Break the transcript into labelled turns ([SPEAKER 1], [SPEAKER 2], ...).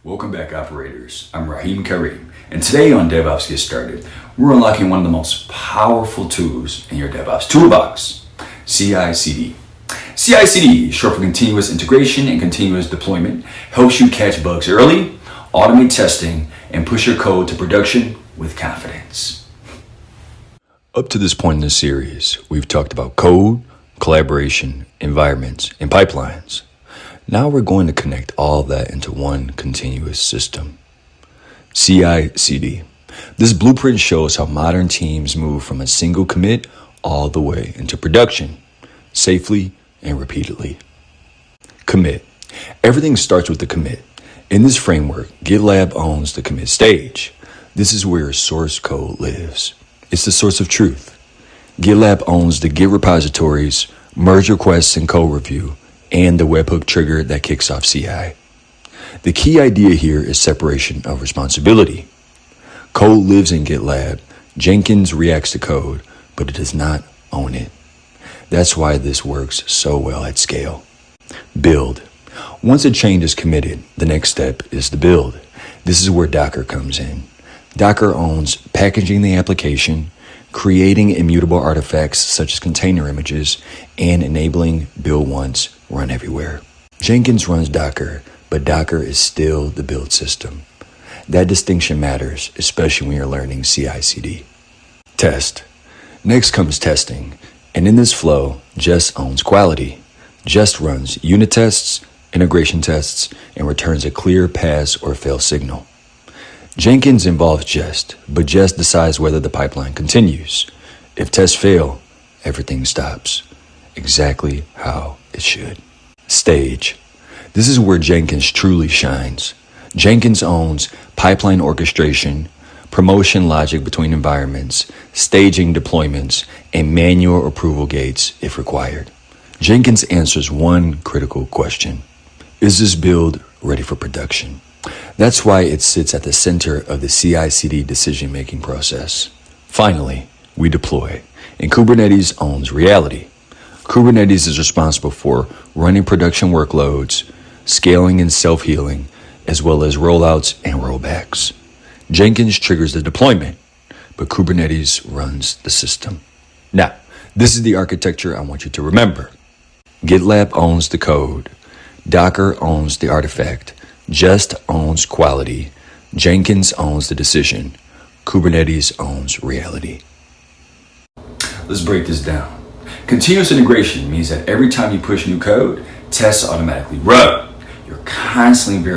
[SPEAKER 1] Welcome back, operators. I'm Raheem Kareem, and today on DevOps Get Started, we're unlocking one of the most powerful tools in your DevOps toolbox, CI/CD. CI/CD, short for continuous integration and continuous deployment, helps you catch bugs early, automate testing, and push your code to production with confidence. Up to this point in the series, we've talked about code, collaboration, environments, and pipelines. Now we're going to connect all of that into one continuous system. CI/CD. This blueprint shows how modern teams move from a single commit all the way into production, safely and repeatedly. Commit. Everything starts with the commit. In this framework, GitLab owns the commit stage. This is where source code lives. It's the source of truth. GitLab owns the Git repositories, merge requests and code review, and the webhook trigger that kicks off CI. The key idea here is separation of responsibility. Code lives in GitLab. Jenkins reacts to code, but it does not own it. That's why this works so well at scale. Build. Once a change is committed, the next step is the build. This is where Docker comes in. Docker owns packaging the application, creating immutable artifacts such as container images, and enabling build once, run everywhere. Jenkins runs Docker, but Docker is still the build system. That distinction matters, especially when you're learning CI/CD. Test. Next comes testing, and in this flow, Jest owns quality. Jest runs unit tests, integration tests, and returns a clear pass or fail signal. Jenkins involves Jest, but Jest decides whether the pipeline continues. If tests fail, everything stops. Exactly how it should. Stage. This is where Jenkins truly shines. Jenkins owns pipeline orchestration, promotion logic between environments, staging deployments, and manual approval gates if required. Jenkins answers one critical question. Is this build ready for production? That's why it sits at the center of the CI/CD decision-making process. Finally, we deploy, and Kubernetes owns reality. Kubernetes is responsible for running production workloads, scaling and self-healing, as well as rollouts and rollbacks. Jenkins triggers the deployment, but Kubernetes runs the system. Now, this is the architecture I want you to remember. GitLab owns the code. Docker owns the artifact. Jest owns quality. Jenkins owns the decision. Kubernetes owns reality. Let's break this down. Continuous integration means that every time you push new code, tests automatically run. You're constantly verifying